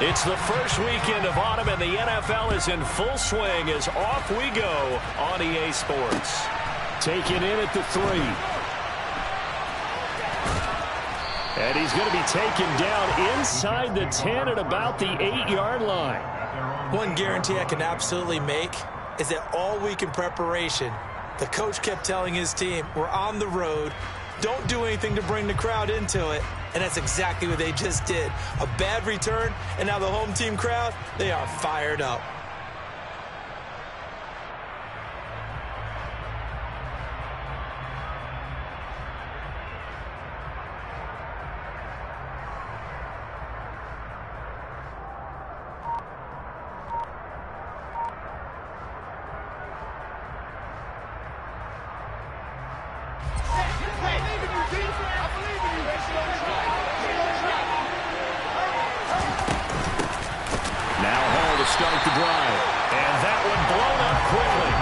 It's the first weekend of autumn, and the NFL is in full swing as off we go on EA Sports. Taken in at the 3. And he's going to be taken down inside the 10 at about the 8-yard line. One guarantee I can absolutely make is that all week in preparation, the coach kept telling his team, we're on the road, don't do anything to bring the crowd into it. And that's exactly what they just did. A bad return, and now the home team crowd, they are fired up. Start the drive. And that one blown up quickly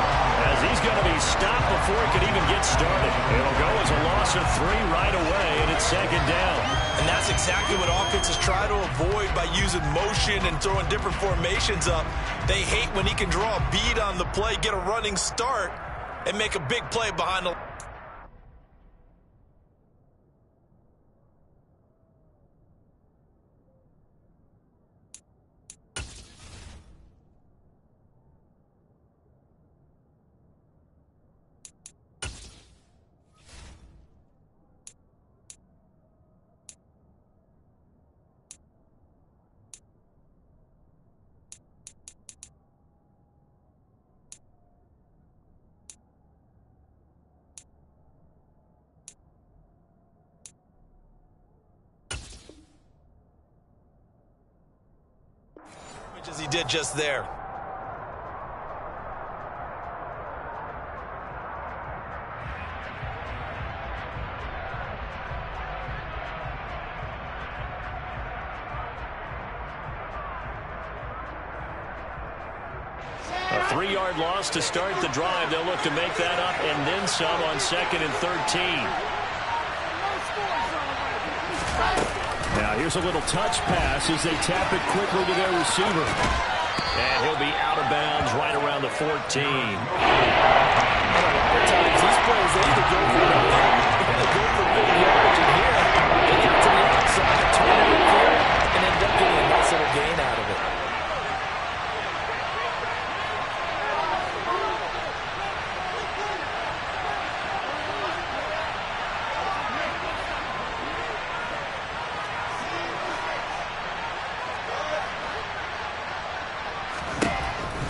as he's going to be stopped before he could even get started. It'll go as a loss of 3 right away, and it's second down. And that's exactly what offenses try to avoid by using motion and throwing different formations up. They hate when he can draw a bead on the play, get a running start, and make a big play behind the... as he did just there. A 3-yard loss to start the drive. They'll look to make that up and then some on 2nd and 13. Now here's a little touch pass as they tap it quickly to their receiver. And he'll be out of bounds right around the 14. A lot of times these plays, they either go for nothing, they go for big yards, and here they get to the outside, turn it in here, and end up getting a nice little gain out of it.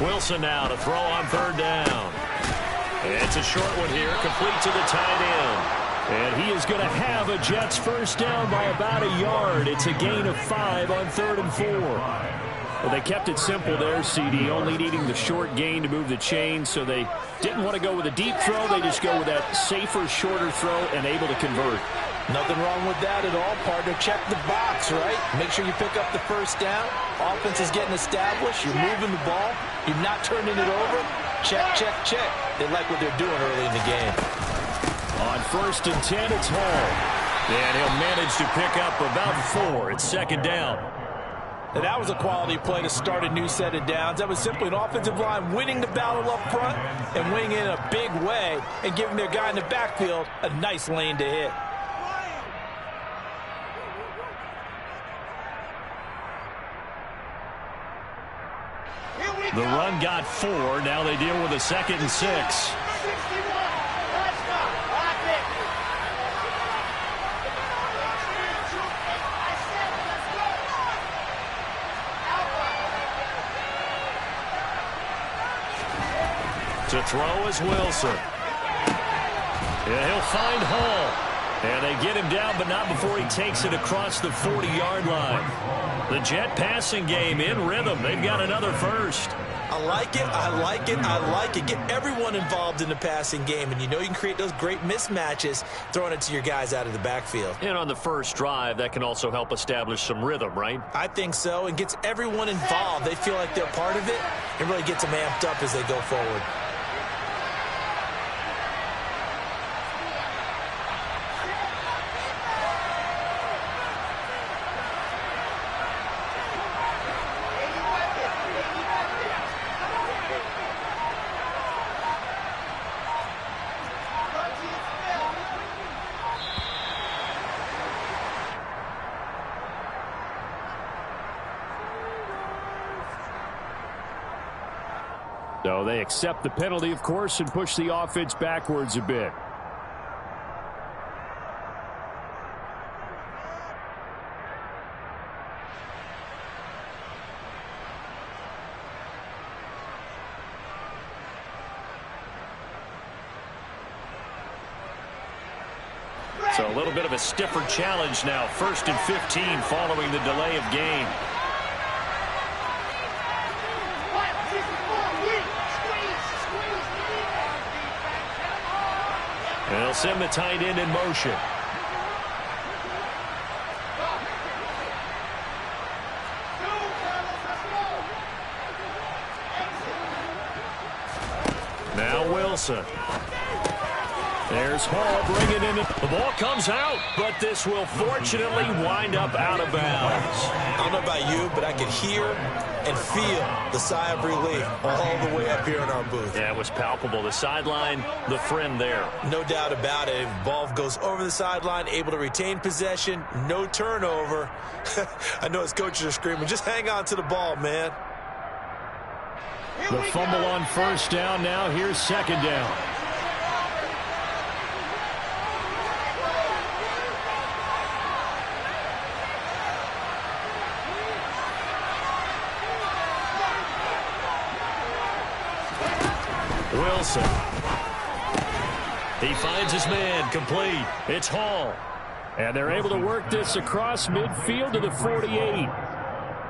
Wilson now to throw on 3rd down. It's a short one here, complete to the tight end. And he is going to have a Jets first down by about 1 yard. It's a gain of 5 on 3rd and 4. Well, they kept it simple there, CD, only needing the short gain to move the chain, so they didn't want to go with a deep throw. They just go with that safer, shorter throw and able to convert. Nothing wrong with that at all, partner. Check the box, right? Make sure you pick up the first down. Offense is getting established. You're moving the ball. You're not turning it over. Check, check, check. They like what they're doing early in the game. On 1st and 10, it's Hall. And he'll manage to pick up about 4. It's 2nd down. Now, that was a quality play to start a new set of downs. That was simply an offensive line winning the battle up front and winning in a big way and giving their guy in the backfield a nice lane to hit. The run got 4. Now they deal with a 2nd and 6. To throw is Wilson. Yeah, he'll find Hall. And they get him down, but not before he takes it across the 40-yard line. The Jet passing game in rhythm. They've got another first. I like it, I like it, I like it. Get everyone involved in the passing game, and you know you can create those great mismatches throwing it to your guys out of the backfield. And on the first drive, that can also help establish some rhythm, right? I think so, and gets everyone involved. They feel like they're part of it, and really gets them amped up as they go forward. So they accept the penalty, of course, and push the offense backwards a bit. So a little bit of a stiffer challenge now. 1st and 15 following the delay of game. And they'll send the tight end in motion. Now Wilson. There's Hall bringing in. The ball comes out, but this will fortunately wind up out of bounds. I don't know about you, but I could hear and feel the sigh of relief all the way up here in our booth. Yeah, it was palpable. The sideline, the friend there. No doubt about it. If the ball goes over the sideline, able to retain possession, no turnover. I know his coaches are screaming, just hang on to the ball, man. The fumble on 1st down. Now here's 2nd down. Wilson. He finds his man, complete. It's Hall. And they're able to work this across midfield to the 48.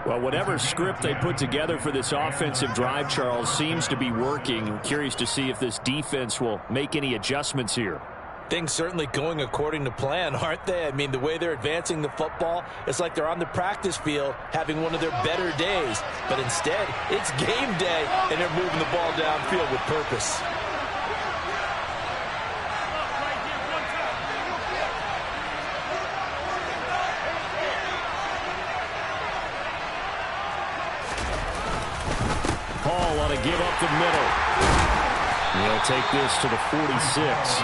Well, whatever script they put together for this offensive drive, Charles, seems to be working. I'm curious to see if this defense will make any adjustments here. Things certainly going according to plan, aren't they? I mean, the way they're advancing the football, it's like they're on the practice field having one of their better days. But instead, it's game day, and they're moving the ball downfield with purpose. Hall ought to give up the middle. He'll take this to the 46.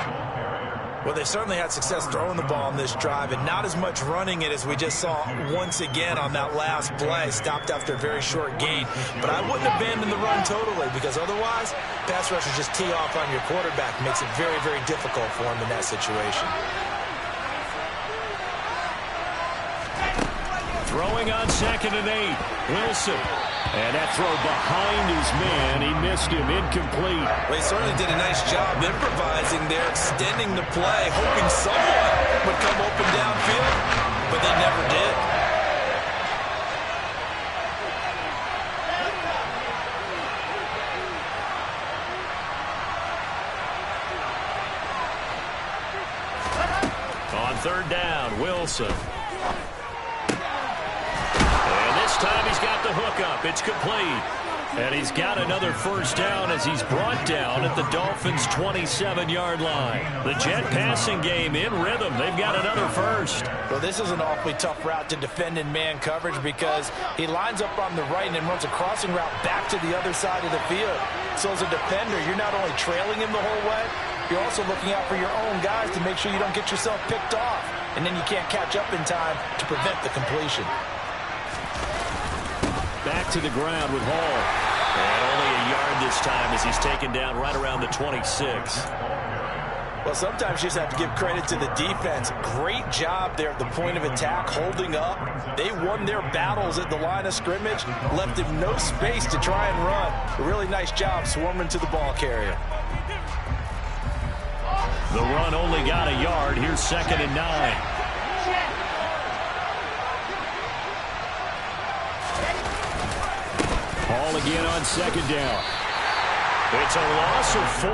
Well, they certainly had success throwing the ball on this drive, and not as much running it as we just saw once again on that last play. Stopped after a very short gain. But I wouldn't abandon the run totally, because otherwise, pass rushers just tee off on your quarterback. Makes it very, very difficult for him in that situation. Throwing on 2nd and 8. Wilson. And that throw behind his man. He missed him. Incomplete. Well, he certainly did a nice job improvising there, extending the play, hoping someone would come open downfield, but they never did. On 3rd down, Wilson. This time he's got the hook up. It's complete. And he's got another 1st down as he's brought down at the Dolphins' 27-yard line. The Jet passing game in rhythm. They've got another 1st. Well, this is an awfully tough route to defend in man coverage because he lines up on the right and then runs a crossing route back to the other side of the field. So as a defender, you're not only trailing him the whole way, you're also looking out for your own guys to make sure you don't get yourself picked off. And then you can't catch up in time to prevent the completion. Back to the ground with Hall. And only a yard this time as he's taken down right around the 26. Well, sometimes you just have to give credit to the defense. Great job there at the point of attack, holding up. They won their battles at the line of scrimmage, left him no space to try and run. A really nice job swarming to the ball carrier. The run only got a yard. Here's 2nd and 9. Hall again on 2nd down. It's a loss of 4.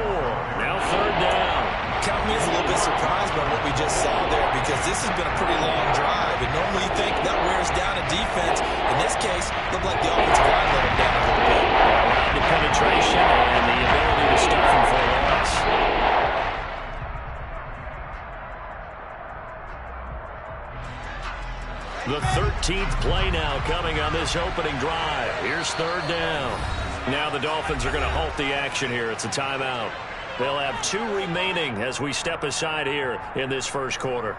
Now 3rd down. Count me as a little bit surprised by what we just saw there because this has been a pretty long drive. And normally you think that wears down a defense. In this case, it looked like the offensive line let him down a little bit. The penetration and the ability to stop him for a loss. The 13th play now coming on this opening drive. Here's 3rd down. Now the Dolphins are going to halt the action here. It's a timeout. They'll have 2 remaining as we step aside here in this 1st quarter.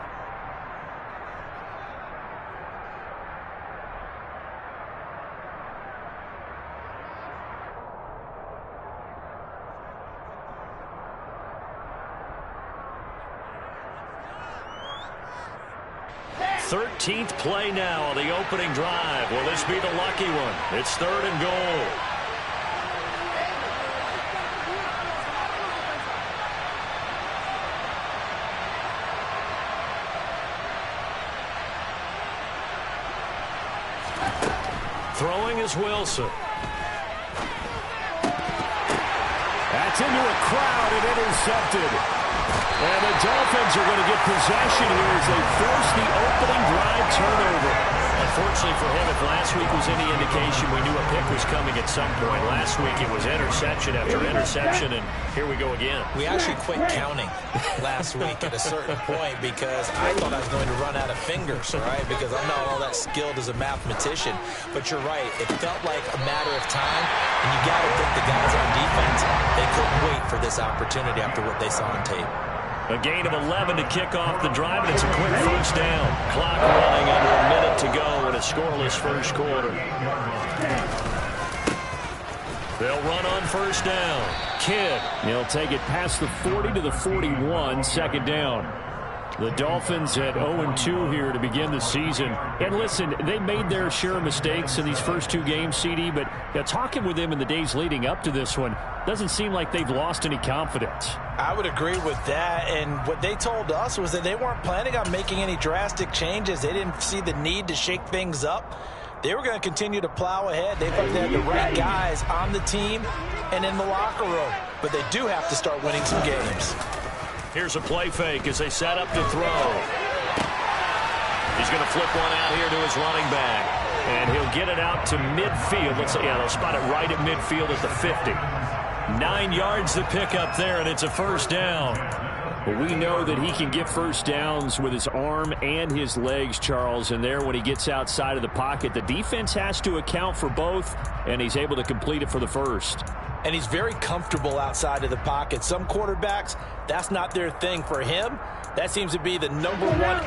13th play now on the opening drive. Will this be the lucky one? It's 3rd and goal. Throwing is Wilson. That's into a crowd and intercepted. And the Dolphins are going to get possession here as they force the opening drive turnover. Unfortunately for him, if last week was any indication, we knew a pick was coming at some point. Last week it was interception after interception, and here we go again. We actually quit counting last week at a certain point because I thought I was going to run out of fingers, right? Because I'm not all that skilled as a mathematician. But you're right. It felt like a matter of time, and you got to think the guys on defense, they couldn't wait for this opportunity after what they saw on tape. A gain of 11 to kick off the drive, and it's a quick first down. Clock running under a minute to go in a scoreless first quarter. They'll run on first down. Kidd. He'll take it past the 40 to the 41, second down. The Dolphins at 0-2 here to begin the season. And listen, they made their share of mistakes in these first 2 games, CD, but talking with them in the days leading up to this one, doesn't seem like they've lost any confidence. I would agree with that, and what they told us was that they weren't planning on making any drastic changes. They didn't see the need to shake things up. They were going to continue to plow ahead. They thought they had the right guys on the team and in the locker room, but they do have to start winning some games. Here's a play fake as they set up to throw. He's going to flip one out here to his running back. And he'll get it out to midfield. They'll spot it right at midfield at the 50. 9 yards to pick up there, and it's a first down. But we know that he can get first downs with his arm and his legs, Charles. And there, when he gets outside of the pocket, the defense has to account for both, and he's able to complete it for the first. And he's very comfortable outside of the pocket. Some quarterbacks, that's not their thing. For him, that seems to be the #1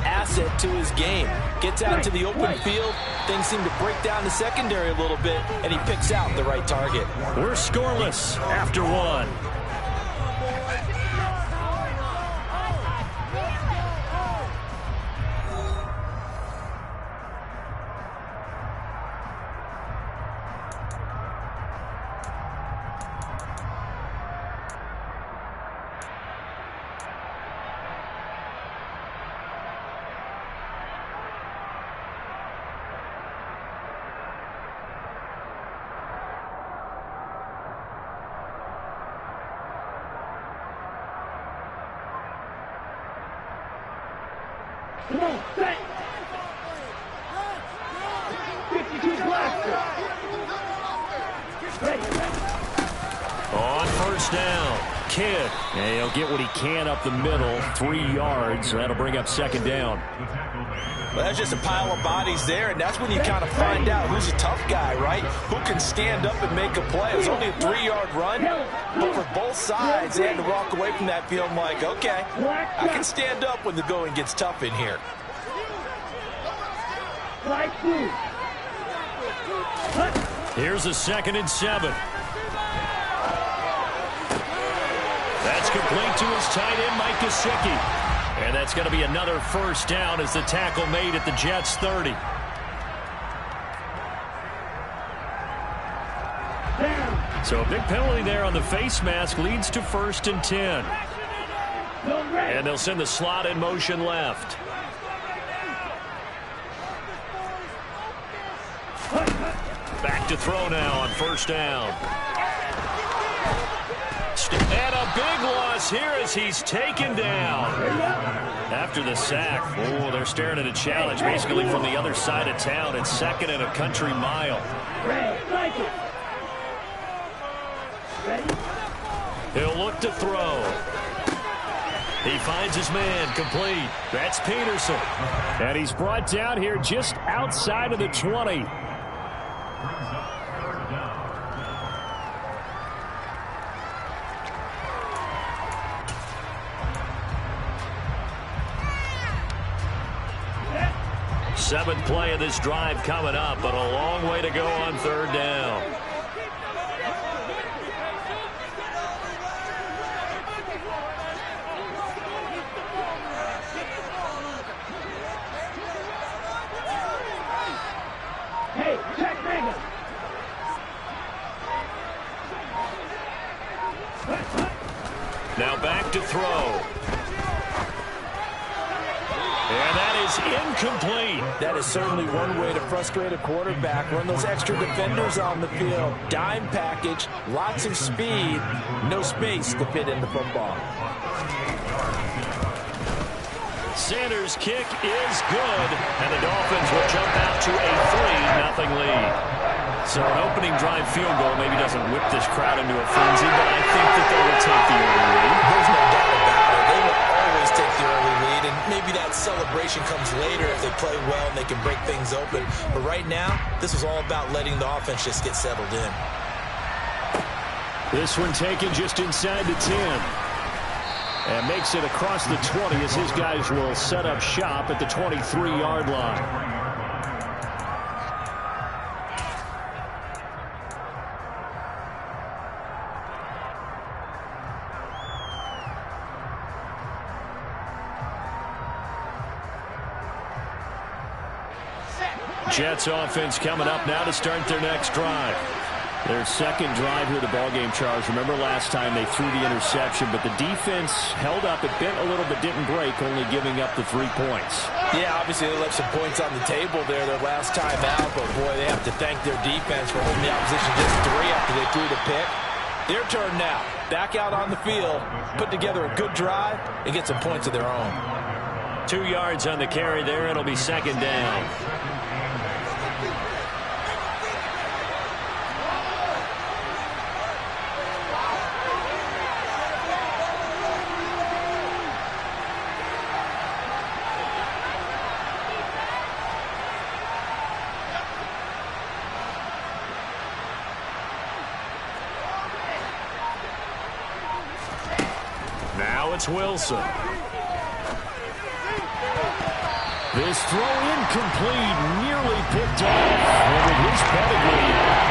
asset to his game. Gets out to the open field, things seem to break down the secondary a little bit, and he picks out the right target. We're scoreless after 1. On first down, Kidd. And he'll get what he can up the middle, 3 yards. So that'll bring up second down. Well, that's just a pile of bodies there, and that's when you kind of find out who's a tough guy, right? Who can stand up and make a play. It was only a 3-yard run, but for both sides, they had to walk away from that field like, okay, I can stand up when the going gets tough in here. Here's a 2nd and 7. That's complete to his tight end, Mike Gesicki. And that's going to be another first down as the tackle made at the Jets' 30. So a big penalty there on the face mask leads to 1st and 10. And they'll send the slot in motion left. Back to throw now on first down. And a big loss here as he's taken down. After the sack, they're staring at a challenge basically from the other side of town. It's 2nd and a country mile. He'll look to throw. He finds his man, complete. That's Peterson. And he's brought down here just outside of the 20. Seventh play of this drive coming up, but a long way to go on 3rd down. Now back to throw. And that is incomplete. That is certainly one way to frustrate a quarterback. Run those extra defenders on the field. Dime package, lots of speed, no space to fit in the football. Sanders' kick is good, and the Dolphins will jump out to a 3-0 lead. So an opening drive field goal maybe doesn't whip this crowd into a frenzy, but I think that they will take the early lead. There's no doubt about it. They will always take the early lead, and maybe that celebration comes later if they play well and they can break things open. But right now, this is all about letting the offense just get settled in. This one taken just inside the 10. And makes it across the 20 as his guys will set up shop at the 23-yard line. Jets offense coming up now to start their next drive. Their second drive here of the ballgame, Charles. Remember last time they threw the interception, but the defense held up. It bent a little but didn't break, only giving up the 3 points. Yeah, obviously they left some points on the table there their last time out, but boy, they have to thank their defense for holding the opposition just 3 after they threw the pick. Their turn now. Back out on the field, put together a good drive, and get some points of their own. 2 yards on the carry there. It'll be second down. It's Wilson. This throw incomplete, nearly picked off. And with his pedigree,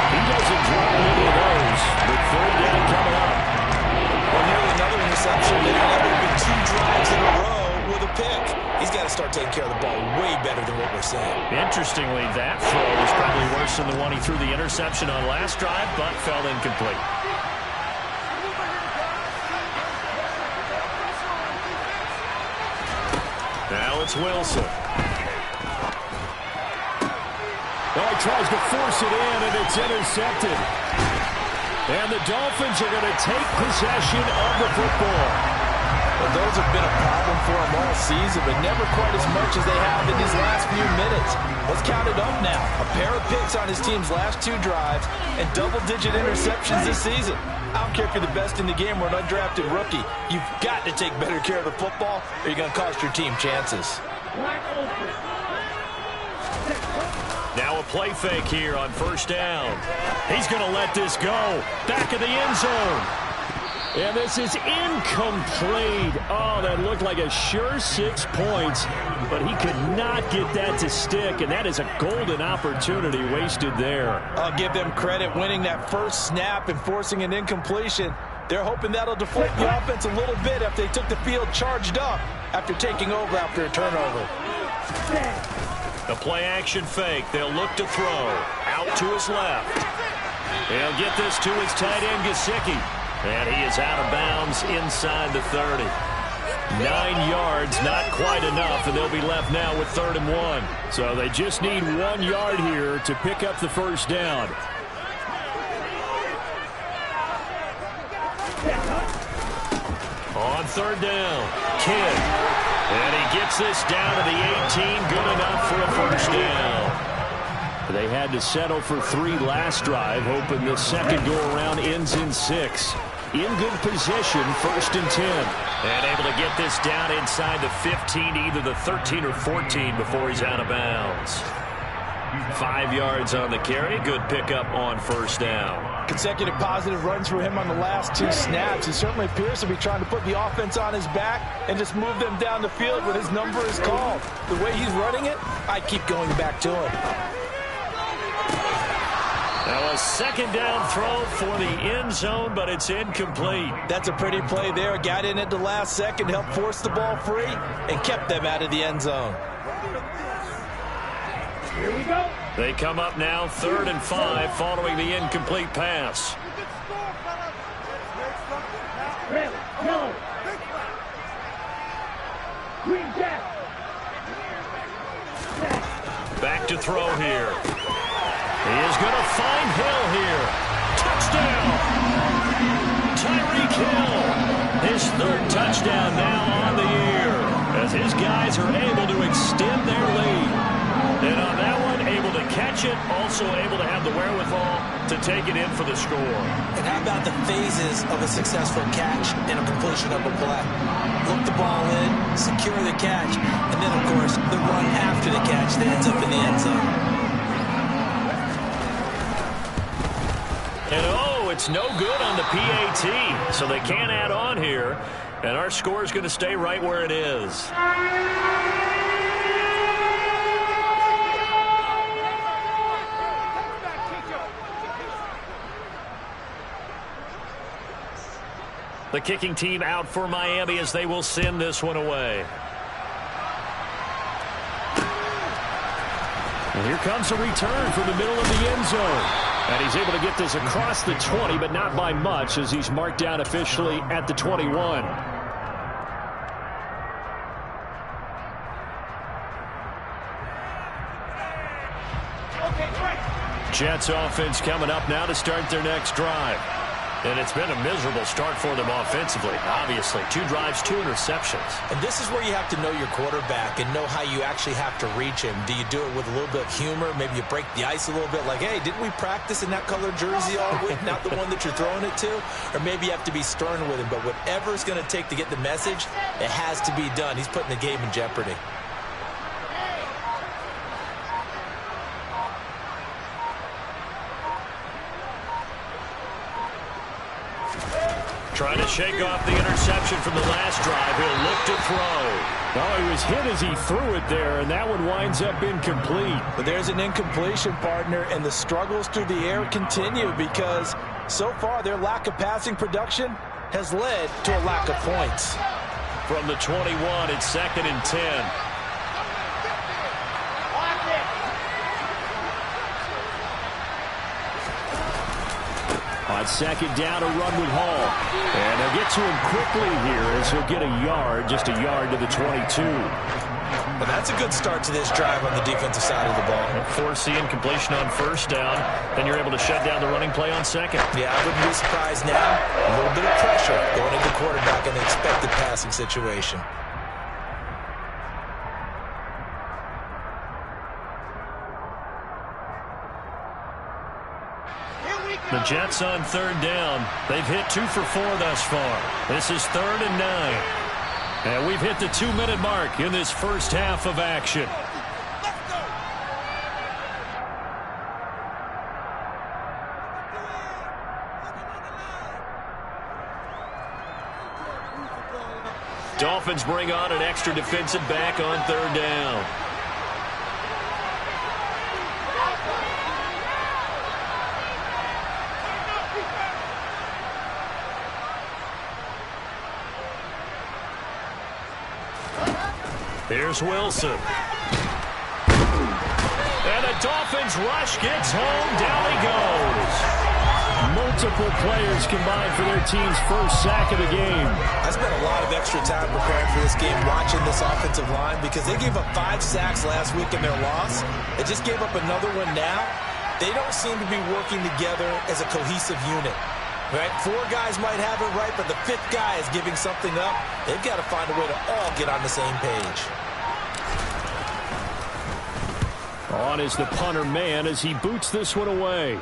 he doesn't drop any of those. With third down coming up. Well, nearly another interception there. That would have been 2 drives in a row with a pick. He's got to start taking care of the ball way better than what we're saying. Interestingly, that throw was probably worse than the one he threw the interception on last drive, but fell incomplete. Now it's Wilson. Oh, he tries to force it in, and it's intercepted. And the Dolphins are going to take possession of the football. Well, those have been a problem for them all season, but never quite as much as they have in these last few minutes. Let's count it up now. A pair of picks on his team's last 2 drives and double-digit interceptions this season. I don't care if you're the best in the game or an undrafted rookie. You've got to take better care of the football or you're going to cost your team chances. Now a play fake here on first down. He's going to let this go. Back of the end zone. And this is incomplete. Oh, that looked like a sure 6 points, but he could not get that to stick, and that is a golden opportunity wasted there. I'll give them credit winning that first snap and forcing an incompletion. They're hoping that'll deflate the offense a little bit after they took the field charged up after taking over after a turnover. The play action fake. They'll look to throw. Out to his left. He'll get this to his tight end, Gesicki. And he is out of bounds inside the 30. 9 yards, not quite enough, and they'll be left now with 3rd and 1. So they just need 1 yard here to pick up the first down. On 3rd down, Kidd. And he gets this down to the 18, good enough for a first down. They had to settle for 3 last drive, hoping this second go-around ends in 6. In good position, 1st and 10. And able to get this down inside the 15, either the 13 or 14 before he's out of bounds. 5 yards on the carry. Good pickup on first down. Consecutive positive runs for him on the last 2 snaps. He certainly appears to be trying to put the offense on his back and just move them down the field when his number is called. The way he's running it, I keep going back to him. Now a second down throw for the end zone, but it's incomplete. That's a pretty play there. Got in at the last second, helped force the ball free, and kept them out of the end zone. Here we go. They come up now 3rd and 5 following the incomplete pass. to throw here. He is going to find Hill here. Touchdown! Tyreek Hill, his third touchdown now on the year, as his guys are able to extend their lead. And on that one, able to catch it, also able to have the wherewithal to take it in for the score. And how about the phases of a successful catch and a completion of a play? Look the ball in, secure the catch, and then, of course, the run after the catch that ends up in the end zone. And oh, it's no good on the PAT, so they can't add on here, and our score is going to stay right where it is. The kicking team out for Miami as they will send this one away. And here comes a return from the middle of the end zone. And he's able to get this across the 20, but not by much, as he's marked down officially at the 21. Jets offense coming up now to start their next drive. And it's been a miserable start for them offensively. Obviously, 2 drives, 2 interceptions. And this is where you have to know your quarterback and know how you actually have to reach him. Do you do it with a little bit of humor? Maybe you break the ice a little bit, like, hey, didn't we practice in that color jersey all week, not the one that you're throwing it to? Or maybe you have to be stern with him. But whatever it's going to take to get the message, it has to be done. He's putting the game in jeopardy. Trying to shake off the interception from the last drive. He'll look to throw. Well, he was hit as he threw it there, and that one winds up incomplete. But there's an incompletion, partner, and the struggles through the air continue because so far their lack of passing production has led to a lack of points. From the 21, it's 2nd and 10. On 2nd down, a run with Hall. And they'll get to him quickly here as he'll get a yard, just a yard to the 22. Well, that's a good start to this drive on the defensive side of the ball. Force the incompletion on 1st down. Then you're able to shut down the running play on 2nd. Yeah, I wouldn't be surprised now. A little bit of pressure going into quarterback in the expected passing situation. The Jets on 3rd down. They've hit 2 for 4 thus far. This is 3rd and 9. And we've hit the 2-minute mark in this first half of action. Dolphins bring on an extra defensive back on 3rd down. Here's Wilson. And the Dolphins rush gets home. Down he goes. Multiple players combined for their team's first sack of the game. I spent a lot of extra time preparing for this game, watching this offensive line, because they gave up 5 sacks last week in their loss. They just gave up another one now. They don't seem to be working together as a cohesive unit. Right? 4 guys might have it right, but the 5th guy is giving something up. They've got to find a way to all get on the same page. On is the punter man as he boots this one away.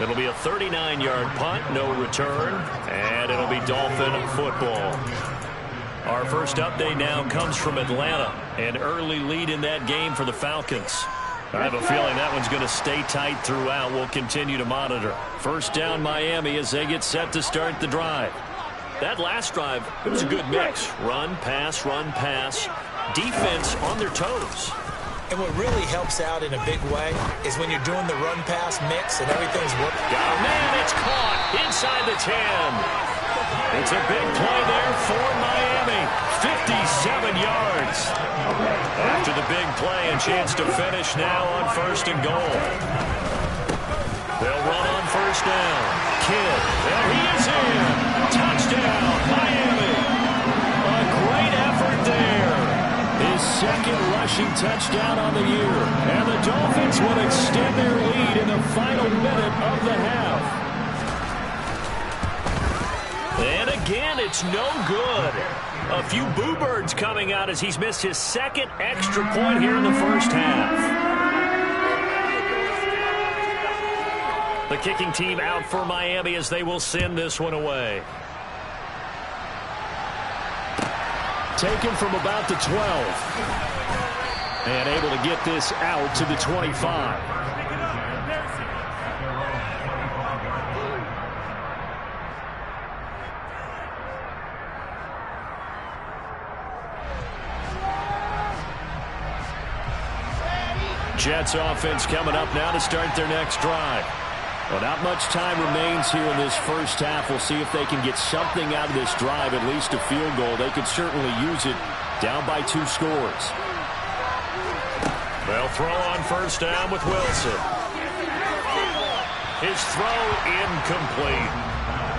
It'll be a 39-yard punt, no return, and it'll be Dolphin football. Our first update now comes from Atlanta. An early lead in that game for the Falcons. I have a feeling that one's going to stay tight throughout. We'll continue to monitor. 1st down Miami as they get set to start the drive. That last drive, it was a good mix. Run, pass, defense on their toes. And what really helps out in a big way is when you're doing the run-pass mix and everything's working. Oh, man, it's caught inside the 10. It's a big play there for Miami. 57 yards. After the big play, a chance to finish now on 1st and goal. They'll run on 1st down. Kidd, and he is in. Touchdown, Miami. A great effort there. His second rushing touchdown on the year. And the Dolphins will extend their lead in the final minute of the half. And again, it's no good. A few boo birds coming out as he's missed his second extra point here in the first half. The kicking team out for Miami as they will send this one away. Taken from about the 12. And able to get this out to the 25. Jets offense coming up now to start their next drive. Well, not much time remains here in this first half. We'll see if they can get something out of this drive, at least a field goal. They could certainly use it down by 2 scores. They'll throw on first down with Wilson. His throw incomplete.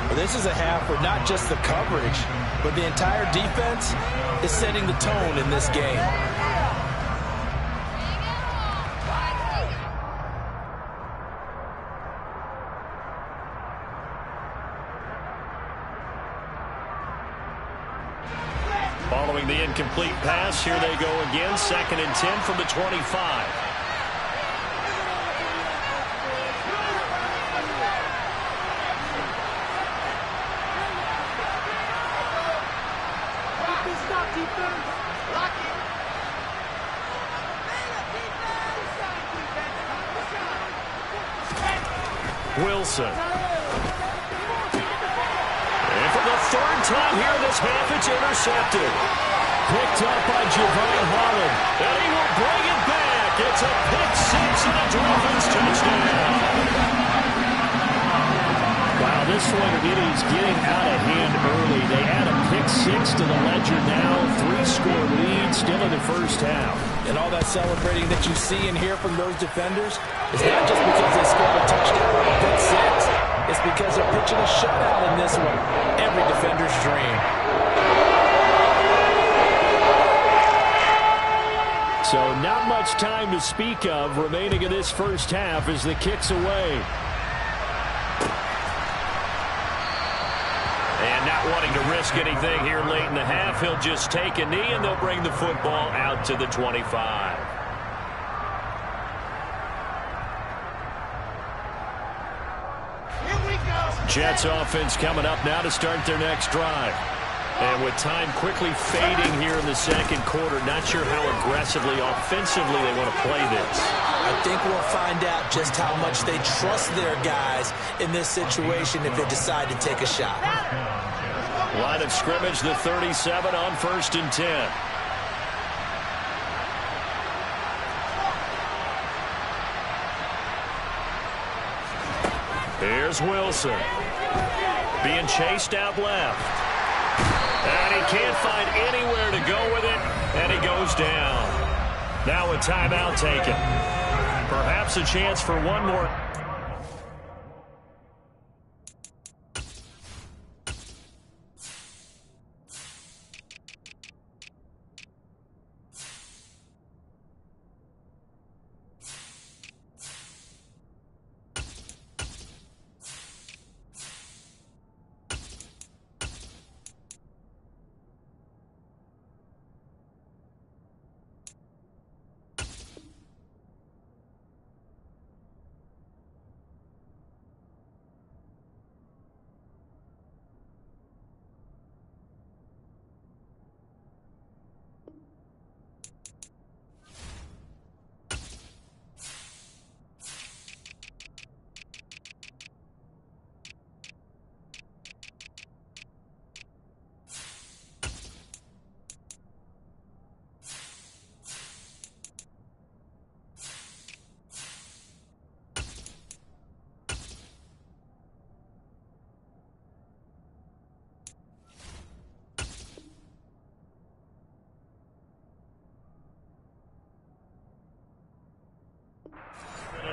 Well, this is a half where not just the coverage, but the entire defense is setting the tone in this game. Following the incomplete pass, here they go again. 2nd and 10 from the 25. Wilson. For the 3rd time here in this half, it's intercepted. Picked up by Javon Holland. And he will bring it back. It's a pick 6 and a Dolphins touchdown. Wow, this one, it is getting out of hand early. They add a pick 6 to the ledger now. 3-score lead still in the first half. And all that celebrating that you see and hear from those defenders is not just because they scored a touchdown or a pick 6. It's because they're pitching a shutout in this one. Every defender's dream. So not much time to speak of remaining in this first half as the kick's away. And not wanting to risk anything here late in the half, he'll just take a knee and they'll bring the football out to the 25. Jets offense coming up now to start their next drive. And with time quickly fading here in the second quarter, not sure how aggressively, offensively they want to play this. I think we'll find out just how much they trust their guys in this situation if they decide to take a shot. Line of scrimmage, the 37 on 1st and 10. Here's Wilson. Being chased out left. And he can't find anywhere to go with it, and he goes down. Now a timeout taken. Perhaps a chance for one more.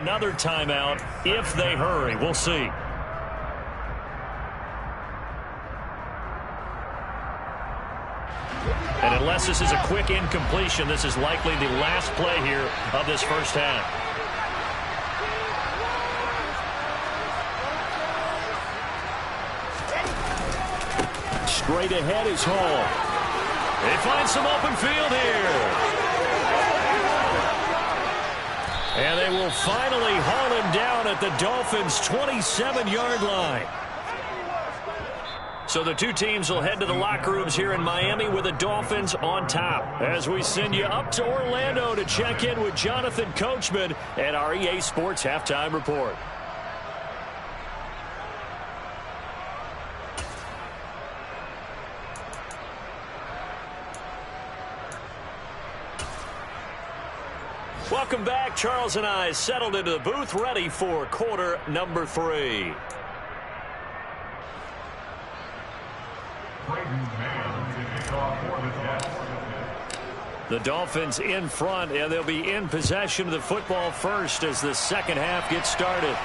Another timeout if they hurry. We'll see. And unless this is a quick incompletion, this is likely the last play here of this first half. Straight ahead is Hall. They find some open field here. And they will finally haul him down at the Dolphins' 27-yard line. So the two teams will head to the locker rooms here in Miami with the Dolphins on top. As we send you up to Orlando to check in with Jonathan Coachman at our EA Sports Halftime Report. Welcome back. Charles and I settled into the booth, ready for quarter number 3. The Dolphins in front, and they'll be in possession of the football first as the second half gets started.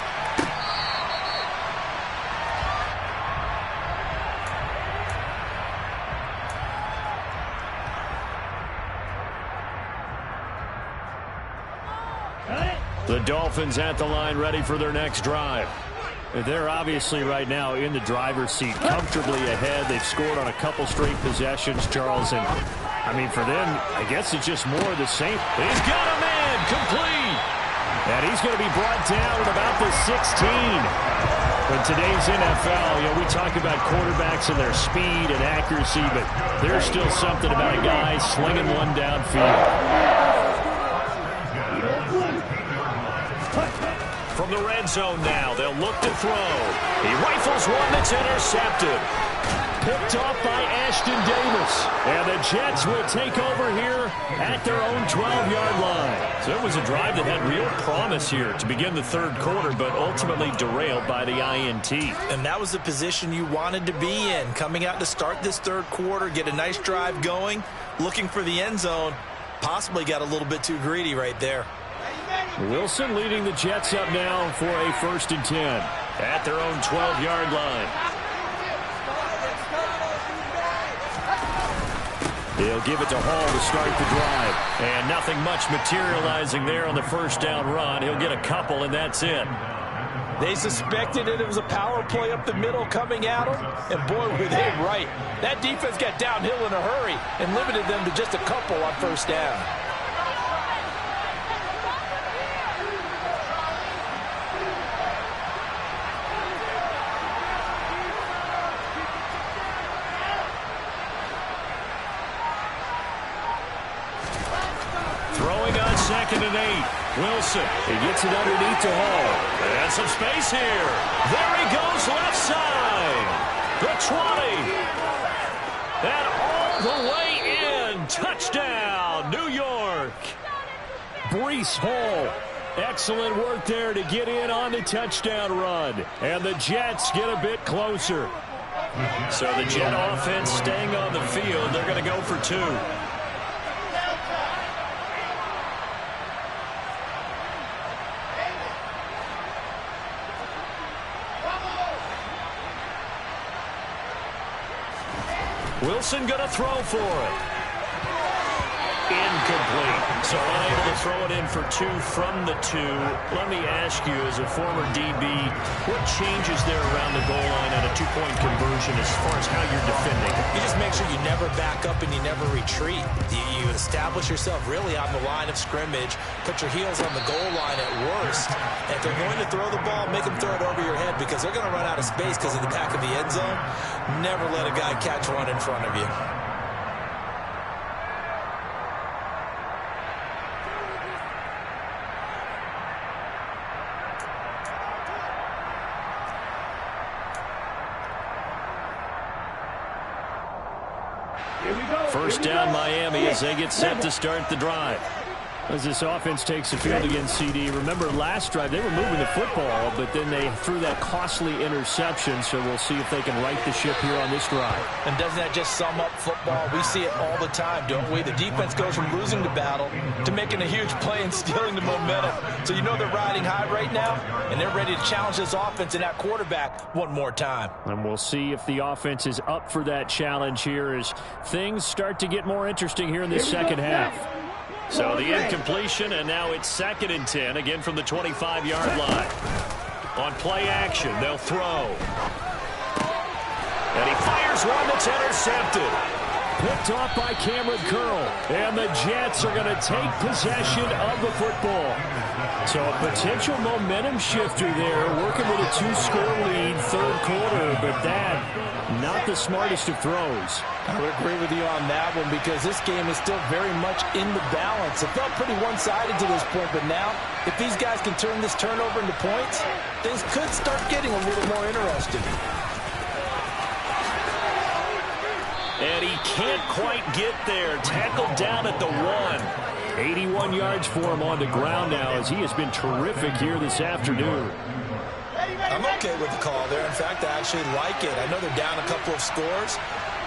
The Dolphins at the line, ready for their next drive. They're obviously right now in the driver's seat, comfortably ahead. They've scored on a couple straight possessions, Charles. And, I mean, for them, I guess it's just more of the same. He's got a man, complete. And he's going to be brought down at about the 16. In today's NFL, you know, we talk about quarterbacks and their speed and accuracy, but there's still something about a guy slinging one downfield. From the red zone now, they'll look to throw. He rifles one that's intercepted. Picked off by Ashton Davis. And the Jets will take over here at their own 12-yard line. So it was a drive that had real promise here to begin the third quarter, but ultimately derailed by the INT. And that was the position you wanted to be in, coming out to start this third quarter, get a nice drive going, looking for the end zone. Possibly got a little bit too greedy right there. Wilson leading the Jets up now for a 1st and 10 at their own 12-yard line. He'll give it to Hall to start the drive. And nothing much materializing there on the first down run. He'll get a couple, and that's it. They suspected it was a power play up the middle coming at them, and boy, were they right. That defense got downhill in a hurry and limited them to just a couple on first down. Throwing on 2nd and 8. Wilson. He gets it underneath to Hall. And some space here. There he goes left side. The 20. And all the way in. Touchdown, New York. Breece Hall. Excellent work there to get in on the touchdown run. And the Jets get a bit closer. So the Jet offense staying on the field. They're going to go for 2. Wilson going to throw for it. Incomplete. So unable to throw it in for 2 from the 2. Let me ask you, as a former DB, what changes there around the goal line on a 2-point conversion as far as how you're defending? You just make sure you never back up and you never retreat. You establish yourself really on the line of scrimmage, put your heels on the goal line at worst. And if they're going to throw the ball, make them throw it over your head because they're going to run out of space because of the back of the end zone. Never let a guy catch one in front of you. First down Miami as they get set to start the drive. As this offense takes the field against CD, remember last drive they were moving the football, but then they threw that costly interception, so we'll see if they can right the ship here on this drive. And doesn't that just sum up football? We see it all the time, don't we? The defense goes from losing the battle to making a huge play and stealing the momentum. So you know they're riding high right now, and they're ready to challenge this offense and that quarterback one more time. And we'll see if the offense is up for that challenge here as things start to get more interesting here in the second half. So the incompletion, and now it's 2nd and 10, again from the 25-yard line. On play action, they'll throw. And he fires one that's intercepted. Picked off by Cameron Curl. And the Jets are going to take possession of the football. So a potential momentum shifter there, working with a 2-score lead, 3rd quarter, but that, not the smartest of throws. I would agree with you on that one because this game is still very much in the balance. It felt pretty one-sided to this point, but now, if these guys can turn this turnover into points, things could start getting a little more interesting. And he can't quite get there. Tackled down at the 1. 81 yards for him on the ground now as he has been terrific here this afternoon. I'm okay with the call there. In fact, I actually like it. I know they're down a couple of scores,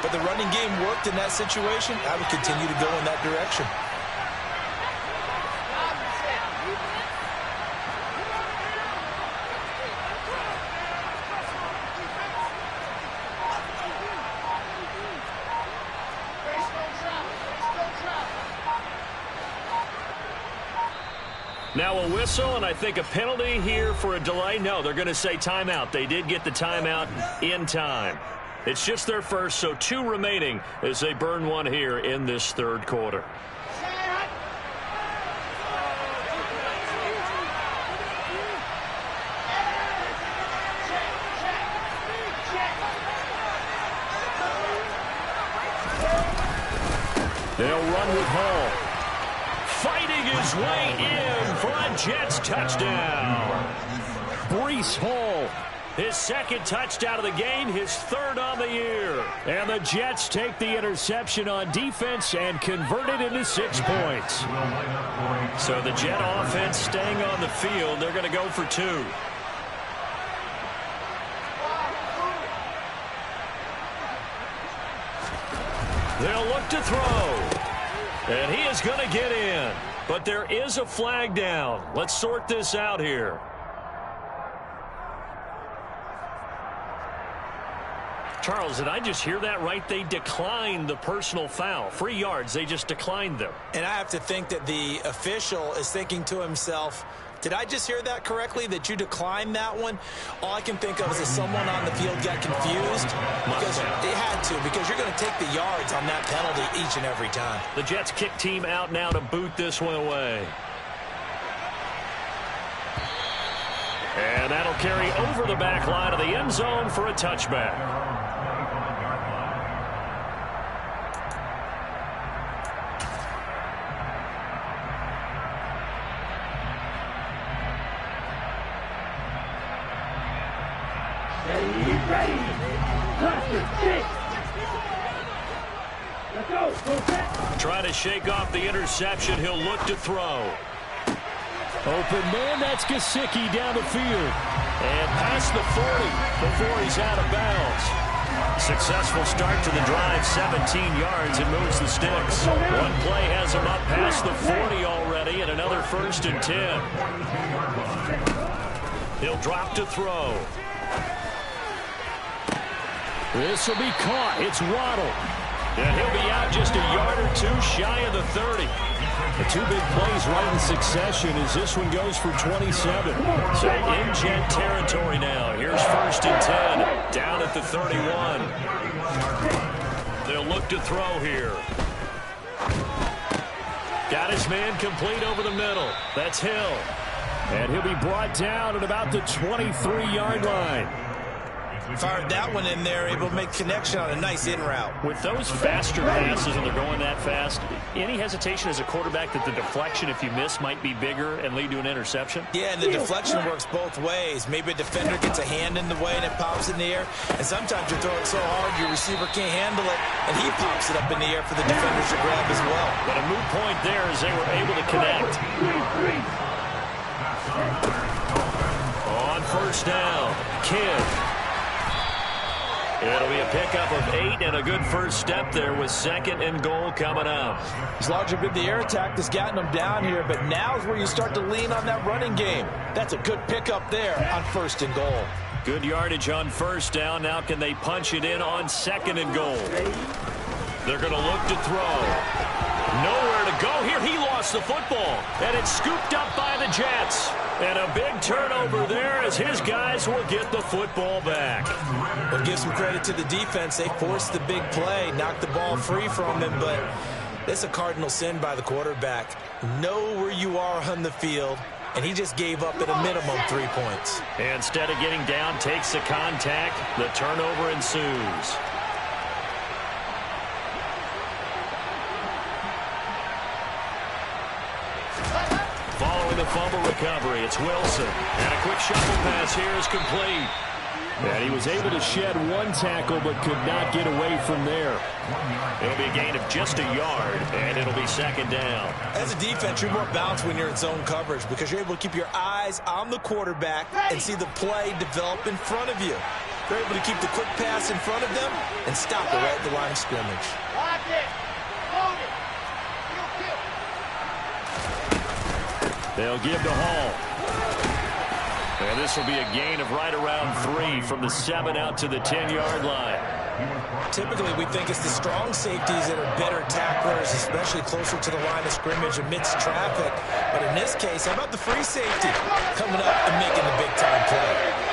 but the running game worked in that situation. I would continue to go in that direction. Now a whistle, and I think a penalty here for a delay. No, they're going to say timeout. They did get the timeout in time. It's just their first, so 2 remaining as they burn one here in this 3rd quarter. They'll run with Hall. Fighting his way in for a Jets touchdown. Breece Hall. His 2nd touchdown of the game, his 3rd on the year. And the Jets take the interception on defense and convert it into 6 points. So the Jet offense staying on the field. They're going to go for 2. They'll look to throw. And he is going to get in. But there is a flag down. Let's sort this out here. Charles, did I just hear that right? They declined the personal foul. 3 yards, they just declined them. And I have to think that the official is thinking to himself, did I just hear that correctly, that you declined that one? All I can think of is that someone on the field got confused. Because they had to, because you're going to take the yards on that penalty each and every time. The Jets kick team out now to boot this one away. And that'll carry over the back line of the end zone for a touchback. Trying to shake off the interception. He'll look to throw. Open man, that's Gesicki down the field. And past the 40 before he's out of bounds. Successful start to the drive, 17 yards, and moves the sticks. One play has him up past the 40 already, and another 1st and 10. He'll drop to throw. This will be caught. It's Waddle. And he'll be out just a yard or 2 shy of the 30. The 2 big plays right in succession as this one goes for 27. So in Jet territory now. Here's 1st and 10. Down at the 31. They'll look to throw here. Got his man complete over the middle. That's Hill. And he'll be brought down at about the 23-yard line. Fired that one in there, able to make connection on a nice in route. With those faster passes and they're going that fast, any hesitation as a quarterback that the deflection, if you miss, might be bigger and lead to an interception? Yeah, and the deflection works both ways. Maybe a defender gets a hand in the way and it pops in the air. And sometimes you throw it so hard your receiver can't handle it, and he pops it up in the air for the defenders to grab as well. But a moot point there as they were able to connect. On first down, Kidd. It'll be a pickup of 8 and a good first step there with 2nd and goal coming up. It's largely been the air attack that's gotten them down here, but now is where you start to lean on that running game. That's a good pickup there on 1st and goal. Good yardage on first down. Now can they punch it in on 2nd and goal? They're going to look to throw. Nowhere to go here. He lost the football, and it's scooped up by the Jets. And a big turnover there as his guys will get the football back. We'll give some credit to the defense. They forced the big play, knocked the ball free from him, but it's a cardinal sin by the quarterback. Know where you are on the field, and he just gave up at a minimum 3 points. Instead of getting down, takes the contact. The turnover ensues. Following the fumble recovery, it's Wilson. And a quick shuffle pass here is complete. And he was able to shed 1 tackle but could not get away from there. It'll be a gain of just a yard, and it'll be 2nd down. As a defense, you're more balanced when you're in zone coverage because you're able to keep your eyes on the quarterback and see the play develop in front of you. You're able to keep the quick pass in front of them and stop it right at the line of scrimmage. They'll give to Hall. And this will be a gain of right around 3 from the 7 out to the 10-yard line. Typically, we think it's the strong safeties that are better tacklers, especially closer to the line of scrimmage amidst traffic. But in this case, how about the free safety coming up and making the big-time play?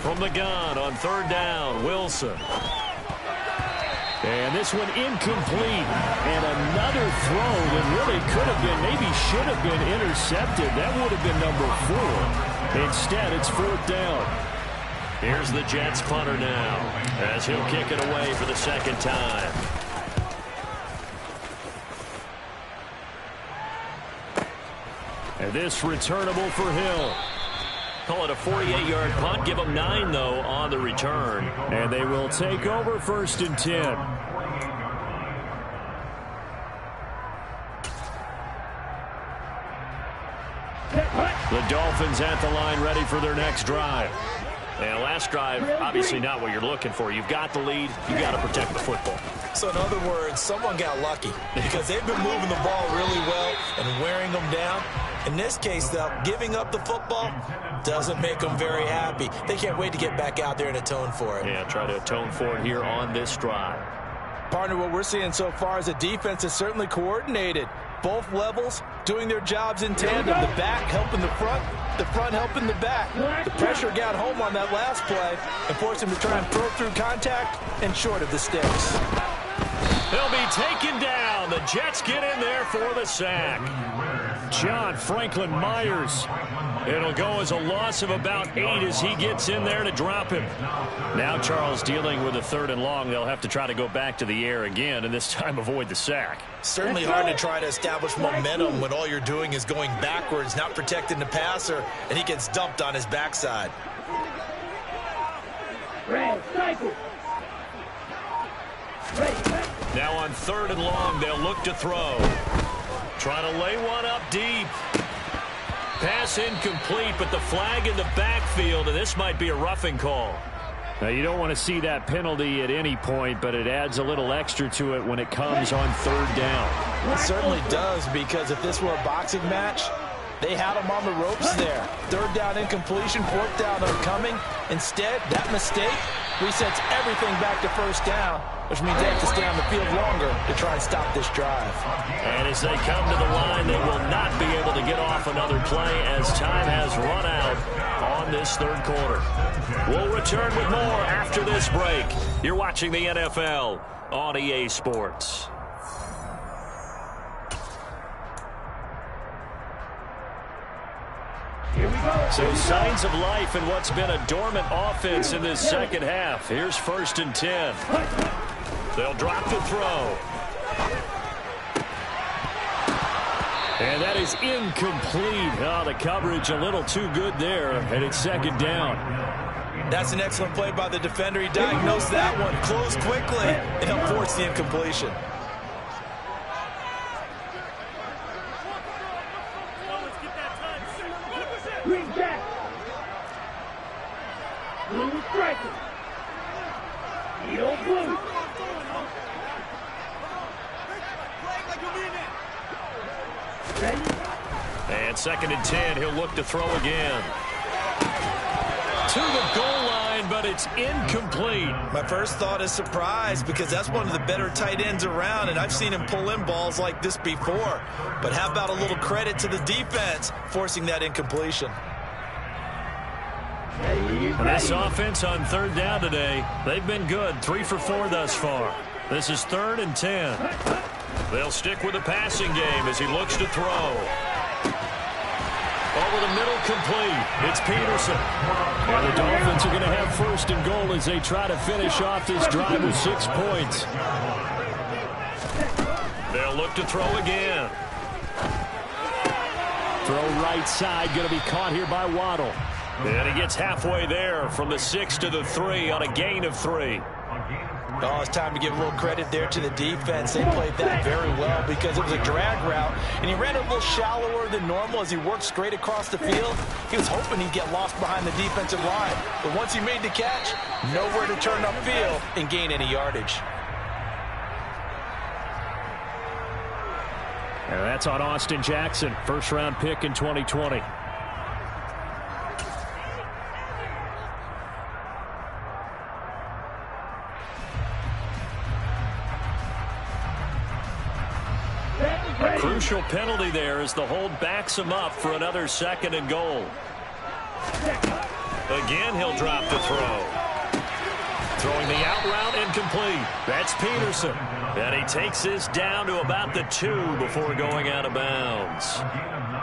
From the gun on 3rd down, Wilson. And this one incomplete. And another throw that really could have been, maybe should have been intercepted. That would have been number 4. Instead, it's 4th down. Here's the Jets punter now as he'll kick it away for the 2nd time. And this returnable for Hill. Call it a 48-yard punt. Give them 9, though, on the return. And they will take over 1st and 10. The Dolphins at the line ready for their next drive. And last drive, obviously not what you're looking for. You've got the lead. You've got to protect the football. So in other words, someone got lucky because they've been moving the ball really well and wearing them down. In this case, though, giving up the football doesn't make them very happy. They can't wait to get back out there and atone for it. Yeah, try to atone for it here on this drive. Partner, what we're seeing so far is the defense is certainly coordinated. Both levels doing their jobs in tandem. The back helping the front helping the back. The pressure got home on that last play and forced him to try and throw through contact and short of the sticks. They'll be taken down. The Jets get in there for the sack. John Franklin Myers. It'll go as a loss of about 8 as he gets in there to drop him. Now Charles dealing with a 3rd and long. They'll have to try to go back to the air again and this time avoid the sack. Certainly hard to try to establish momentum when all you're doing is going backwards, not protecting the passer, and he gets dumped on his backside. Now on 3rd and long, they'll look to throw. Trying to lay one up deep. Pass incomplete, but the flag in the backfield, and this might be a roughing call. Now, you don't want to see that penalty at any point, but it adds a little extra to it when it comes on 3rd down. It certainly does, because if this were a boxing match, they had him on the ropes there. 3rd down incompletion, 4th down upcoming. Instead, that mistake resets everything back to first down, which means they have to stay on the field longer to try and stop this drive. And as they come to the line, they will not be able to get off another play as time has run out on this third quarter. We'll return with more after this break. You're watching the NFL on EA Sports. So signs of life in what's been a dormant offense in this second half. Here's 1st and 10. They'll drop the throw. And that is incomplete. Oh, the coverage a little too good there, and it's 2nd down. That's an excellent play by the defender. He diagnosed that one, closed quickly, and helped force the incompletion. Green Jack. Blue striker. Yellow blue. And 2nd and 10, he'll look to throw again. To the goal line, but it's incomplete. My first thought is surprise, because that's one of the better tight ends around, and I've seen him pull in balls like this before. But how about a little credit to the defense forcing that incompletion? This offense on 3rd down today, they've been good. 3 for 4 thus far. This is 3rd and 10. They'll stick with the passing game as he looks to throw. Over the middle, complete. It's Peterson. And the Dolphins are going to have 1st and goal as they try to finish off this drive with 6 points. They'll look to throw again. Throw right side, going to be caught here by Waddle. And he gets halfway there from the 6 to the 3 on a gain of 3. Oh, it's time to give a little credit there to the defense. They played that very well because it was a drag route, and he ran a little shallower than normal as he worked straight across the field. He was hoping he'd get lost behind the defensive line, but once he made the catch, nowhere to turn upfield and gain any yardage. And that's on Austin Jackson, 1st-round pick in 2020. Crucial penalty there as the hold backs him up for another 2nd and goal. Again, he'll drop the throw. Throwing the out route, incomplete. That's Peterson. And he takes this down to about the 2 before going out of bounds.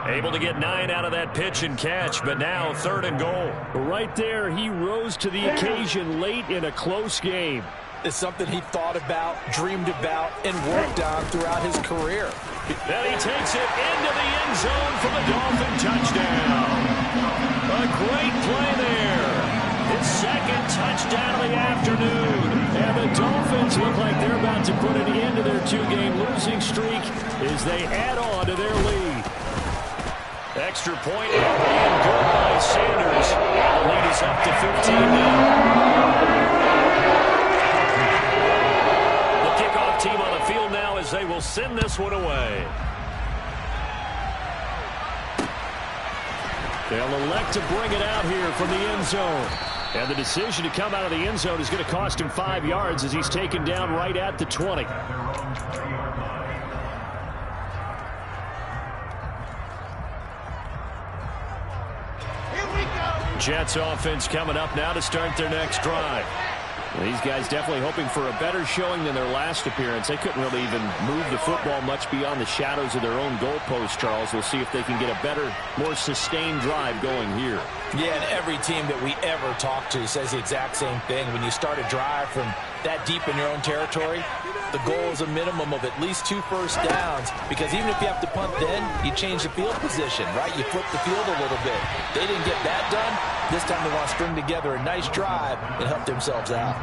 Able to get 9 out of that pitch and catch, but now 3rd and goal. Right there, he rose to the occasion late in a close game. It's something he thought about, dreamed about, and worked on throughout his career. And he takes it into the end zone for the Dolphin touchdown. A great play there. His 2nd touchdown of the afternoon. And the Dolphins look like they're about to put an end to their 2-game losing streak as they add on to their lead. Extra point and good by Sanders. The lead is up to 15 now. Team on the field now as they will send this one away. They'll elect to bring it out here from the end zone. And the decision to come out of the end zone is going to cost him 5 yards as he's taken down right at the 20. Jets offense coming up now to start their next drive. These guys definitely hoping for a better showing than their last appearance. They couldn't really even move the football much beyond the shadows of their own goalpost, Charles. We'll see if they can get a better, more sustained drive going here. Yeah, and every team that we ever talk to says the exact same thing. When you start a drive from that deep in your own territory, the goal is a minimum of at least 2 first downs, because even if you have to punt then, you change the field position, right? You flip the field a little bit. They didn't get that done. This time they want to string together a nice drive and help themselves out.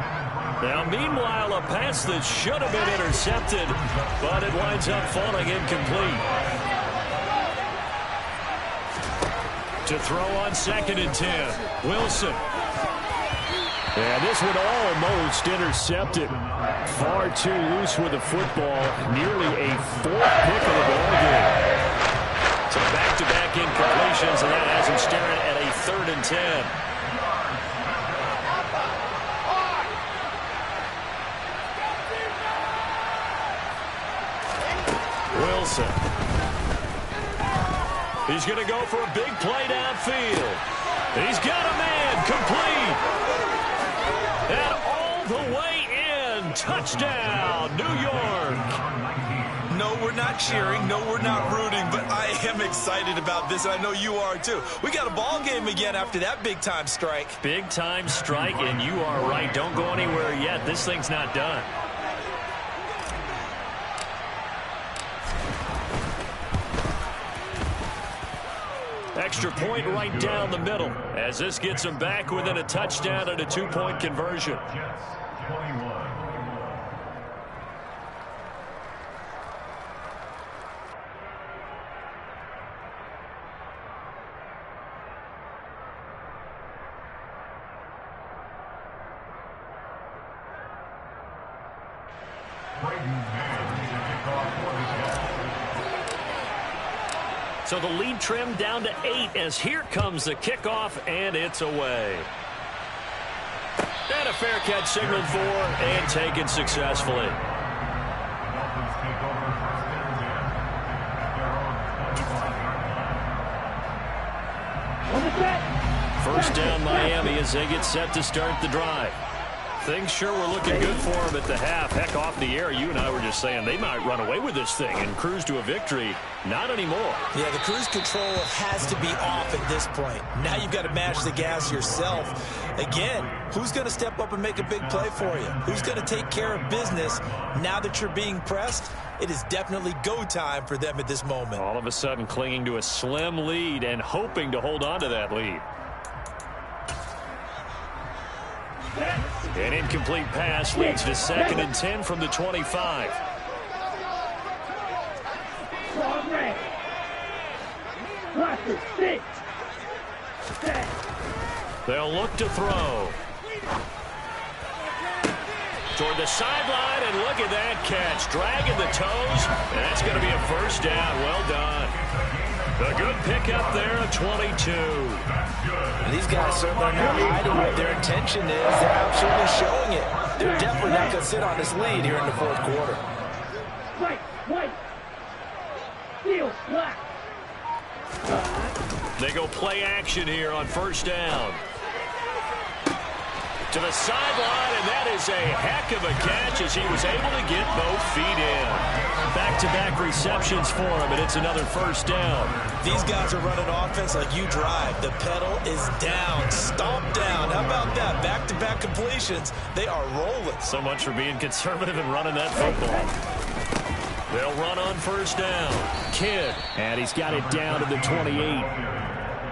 Now, meanwhile, a pass that should have been intercepted, but it winds up falling incomplete. To throw on 2nd and 10, Wilson. And this one almost intercepted. Far too loose with the football. Nearly a 4th pick of the ball game. So back-to-back incompletions, and that has him staring at a 3rd and 10. He's going to go for a big play downfield. He's got a man, complete. And all the way in, touchdown, New York. No, we're not cheering. No, we're not rooting, but I am excited about this, and I know you are too. We got a ball game again after that big-time strike. Big-time strike, and you are right. Don't go anywhere yet. This thing's not done. Extra point right down the middle as this gets them back within a touchdown and a 2-point conversion. So the lead trimmed down to 8 as here comes the kickoff, and it's away. And a fair catch signaled for and taken successfully. First down Miami as they get set to start the drive. Things sure were looking good for them at the half. Heck, off the air, you and I were just saying they might run away with this thing and cruise to a victory. Not anymore. Yeah, the cruise control has to be off at this point. Now you've got to match the gas yourself. Again, who's going to step up and make a big play for you? Who's going to take care of business now that you're being pressed? It is definitely go time for them at this moment. All of a sudden clinging to a slim lead and hoping to hold on to that lead. An incomplete pass leads to 2nd and 10 from the 25. They'll look to throw. Toward the sideline, and look at that catch. Dragging the toes, and that's going to be a first down. Well done. A good pickup there at 22. And these guys certainly are not hiding what their intention is. They're absolutely showing it. They're definitely not going to sit on this lead here in the fourth quarter. White. Steel, black. They go play action here on first down. To the sideline, and that is a heck of a catch as he was able to get both feet in. Back-to-back receptions for him, and it's another first down. These guys are running offense like you drive. The pedal is down, stomp down. How about that? Back-to-back completions. They are rolling. So much for being conservative and running that football. They'll run on first down. Kidd, and he's got it down to the 28.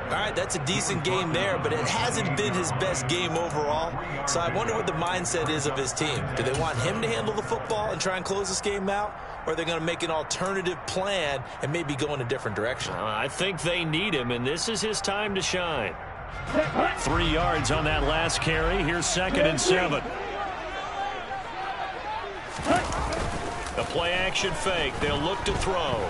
All right, that's a decent game there, but it hasn't been his best game overall. So I wonder what the mindset is of his team. Do they want him to handle the football and try and close this game out? Or are they going to make an alternative plan and maybe go in a different direction? I think they need him, and this is his time to shine. 3 yards on that last carry. Here's 2nd and 7. A play-action fake. They'll look to throw.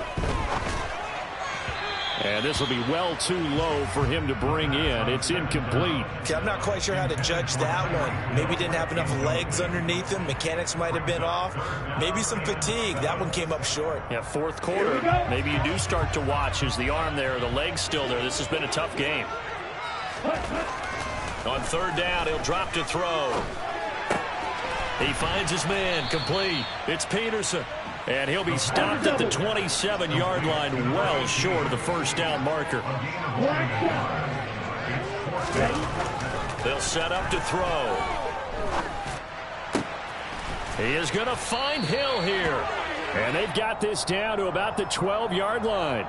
And this will be well too low for him to bring in. It's incomplete. Okay, I'm not quite sure how to judge that one. Maybe he didn't have enough legs underneath him. Mechanics might have been off. Maybe some fatigue. That one came up short. Yeah, fourth quarter. Maybe you do start to watch. Is the arm there, the leg's still there? This has been a tough game. On third down, he'll drop to throw. He finds his man, complete. It's Peterson. And he'll be stopped at the 27-yard line, well short of the first down marker. They'll set up to throw. He is going to find Hill here. And they've got this down to about the 12-yard line.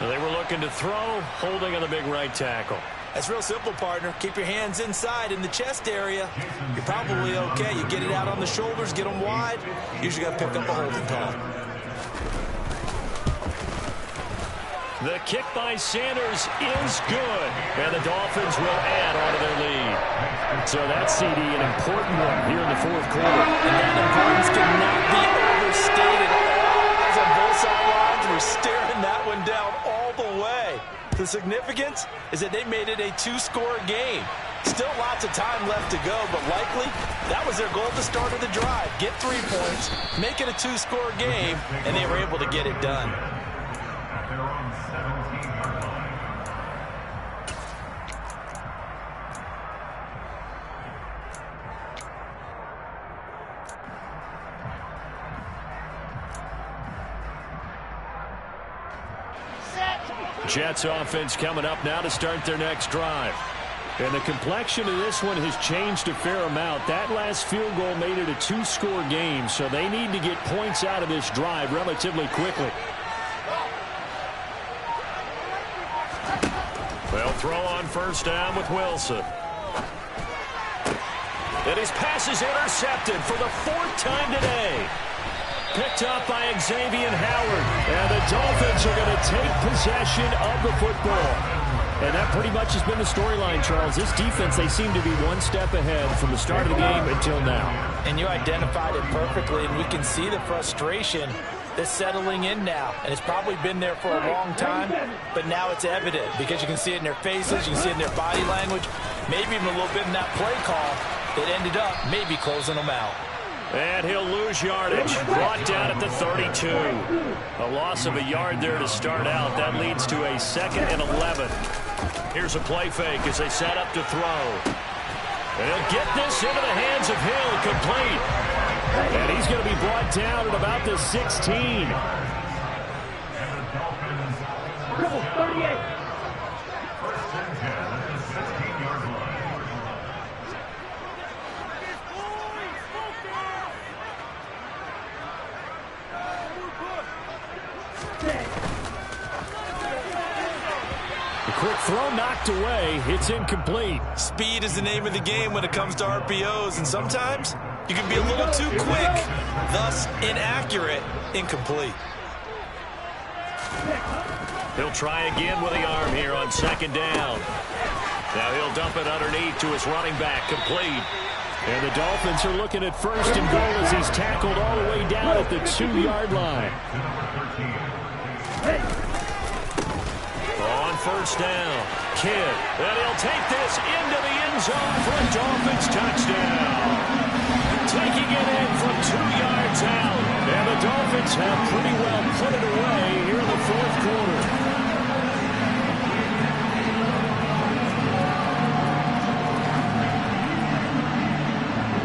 They were looking to throw, holding on the big right tackle. That's real simple, partner. Keep your hands inside in the chest area. You're probably okay. You get it out on the shoulders, get them wide. Usually got to pick up a holding call. The kick by Sanders is good. And the Dolphins will add on to their lead. So that CD, an important one here in the fourth quarter. And that importance cannot be overstated. All eyes on both sidelines. We're staring that one down all the way. The significance is that they made it a 2-score game. Still lots of time left to go, but likely that was their goal at the start of the drive. Get 3 points, make it a 2-score game, and they were able to get it done. at their own 17-yard line. Jets offense coming up now to start their next drive. And the complexion of this one has changed a fair amount. That last field goal made it a two-score game, so they need to get points out of this drive relatively quickly. They'll throw on first down with Wilson. And his pass is intercepted for the fourth time today. Picked up by Xavier Howard. And the Dolphins are going to take possession of the football. And that pretty much has been the storyline, Charles. This defense, they seem to be one step ahead from the start of the game until now. And you identified it perfectly, and we can see the frustration that's settling in now. And it's probably been there for a long time, but now it's evident because you can see it in their faces, you can see it in their body language, maybe even a little bit in that play call that ended up maybe closing them out. And he'll lose yardage. Brought down at the 32. A loss of a yard there to start out. That leads to a 2nd and 11. Here's a play fake as they set up to throw. And he'll get this into the hands of Hill, complete. And he's going to be brought down at about the 16. And the Dolphins. 38. First and 10 at the 16-yard line. The quick throw knocked away. It's incomplete. Speed is the name of the game when it comes to RPOs, and sometimes you can be a little too quick, thus inaccurate, incomplete. He'll try again with the arm here on 2nd down. Now he'll dump it underneath to his running back, complete. And the Dolphins are looking at first and goal as he's tackled all the way down at the 2-yard line. On first down, Kidd. And he'll take this into the end zone for a Dolphins touchdown. Taking it in from 2 yards out. And the Dolphins have pretty well put it away here in the fourth quarter.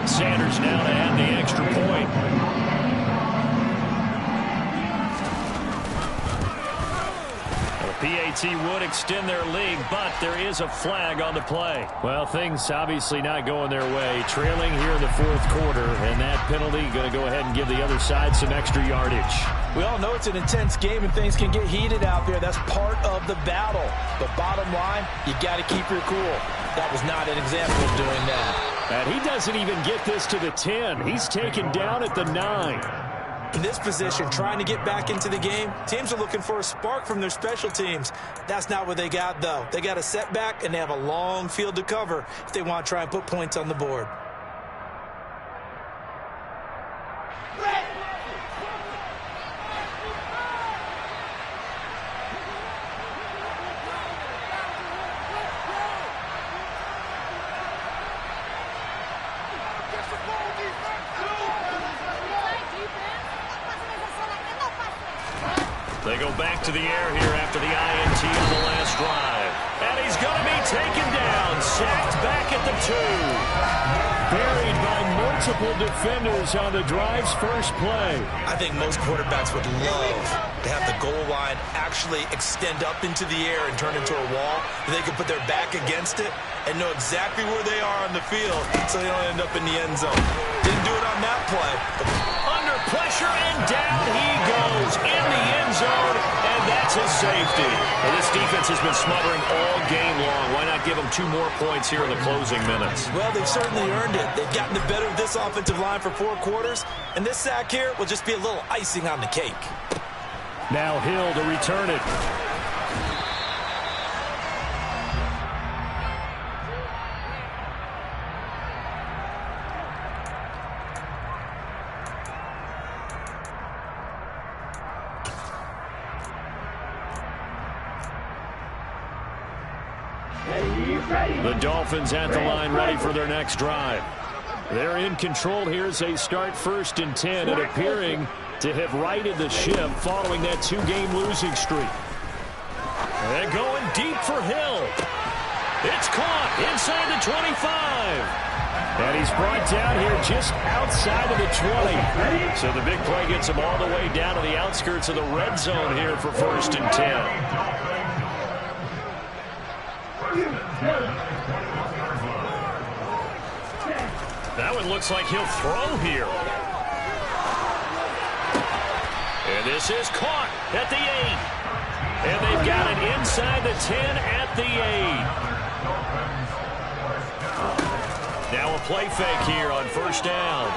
Sanders now to add the extra point. PAT would extend their lead, but there is a flag on the play. Well, things obviously not going their way. Trailing here in the fourth quarter, and that penalty going to go ahead and give the other side some extra yardage. We all know it's an intense game and things can get heated out there. That's part of the battle. But bottom line, you got to keep your cool. That was not an example of doing that. And he doesn't even get this to the 10. He's taken down at the 9. In this position, trying to get back into the game, teams are looking for a spark from their special teams. That's not what they got, though. They got a setback, and they have a long field to cover if they want to try and put points on the board. They go back to the air here after the INT on the last drive. And he's going to be taken down, sacked back at the 2. Buried by multiple defenders on the drive's first play. I think most quarterbacks would love to have the goal line actually extend up into the air and turn into a wall. They can put their back against it and know exactly where they are on the field so they don't end up in the end zone. Didn't do it on that play. Under pressure, and down he goes in the end zone, and that's a safety. Well, this defense has been smothering all game long. Why not give them 2 more points here in the closing minutes? Well, they've certainly earned it. They've gotten the better of this offensive line for 4 quarters, and this sack here will just be a little icing on the cake. Now Hill to return it. The Dolphins at the line ready for their next drive. They're in control here as they start 1st and 10 and appearing to have righted the ship following that 2-game losing streak. And going deep for Hill. It's caught inside the 25. And he's brought down here just outside of the 20. So the big play gets him all the way down to the outskirts of the red zone here for 1st and 10. That one looks like he'll throw here. And this is caught at the 8. And they've got it inside the 10 at the 8. Now a play fake here on 1st down.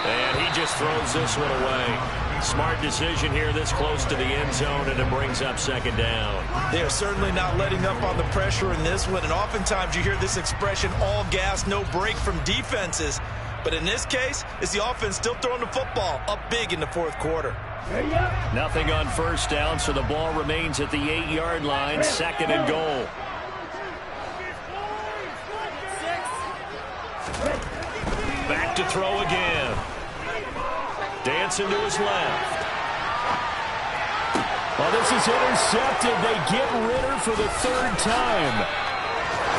And he just throws this one away. Smart decision here this close to the end zone, and it brings up 2nd down. They are certainly not letting up on the pressure in this one, and oftentimes you hear this expression, all gas, no break from defenses. But in this case, it's the offense still throwing the football up big in the 4th quarter. Nothing on 1st down, so the ball remains at the 8-yard line, 2nd and goal. Back to throw again. Dancing to his left. Well, this is intercepted. They get Ritter for the 3rd time.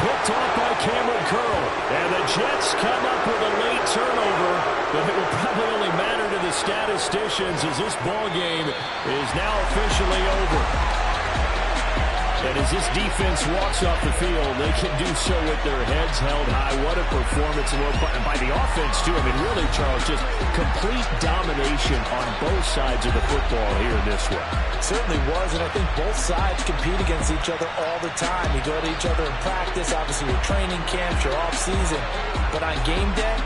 Picked off by Cameron Curl. And the Jets come up with a late turnover, but it will probably only matter to the statisticians as this ball game is now officially over. And as this defense walks off the field, they can do so with their heads held high. What a performance by the offense, too. I mean, really, Charles, just complete domination on both sides of the football here in this one. Certainly was, and I think both sides compete against each other all the time. You go to each other in practice, obviously your training camps, your off season. But on game day,